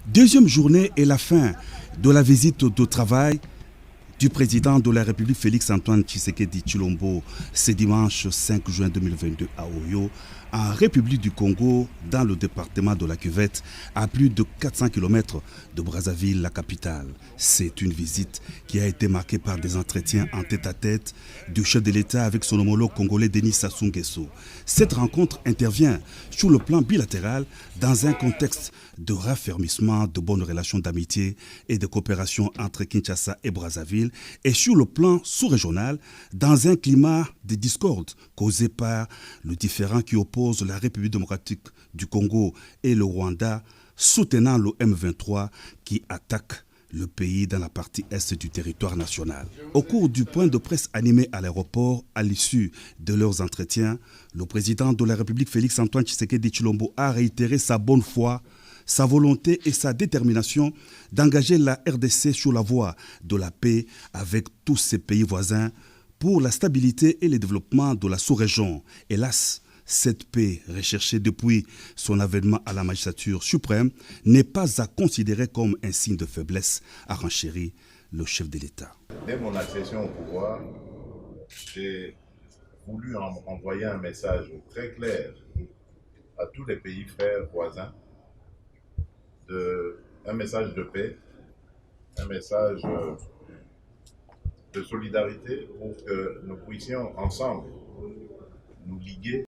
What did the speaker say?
Deuxième journée et la fin de la visite de travail du président de la République Félix-Antoine Tshisekedi Tshilombo ce dimanche 5 juin 2022 à Oyo, en République du Congo, dans le département de la Cuvette, à plus de 400 km de Brazzaville, la capitale. C'est une visite qui a été marquée par des entretiens en tête-à-tête du chef de l'État avec son homologue congolais Denis Sassou Nguesso. Cette rencontre intervient sur le plan bilatéral dans un contexte de raffermissement de bonnes relations d'amitié et de coopération entre Kinshasa et Brazzaville, et sur le plan sous-régional dans un climat de discorde causé par le différend qui oppose la République démocratique du Congo et le Rwanda, soutenant le M23 qui attaque le pays dans la partie est du territoire national. Au cours du point de presse animé à l'aéroport, à l'issue de leurs entretiens, le président de la République Félix-Antoine Tshisekedi Tshilombo a réitéré sa bonne foi, sa volonté et sa détermination d'engager la RDC sur la voie de la paix avec tous ses pays voisins pour la stabilité et le développement de la sous-région. Hélas, cette paix, recherchée depuis son avènement à la magistrature suprême, n'est pas à considérer comme un signe de faiblesse, a renchéri le chef de l'État. Dès mon accession au pouvoir, j'ai voulu envoyer un message très clair à tous les pays frères voisins, un message de paix, un message de solidarité pour que nous puissions ensemble nous liguer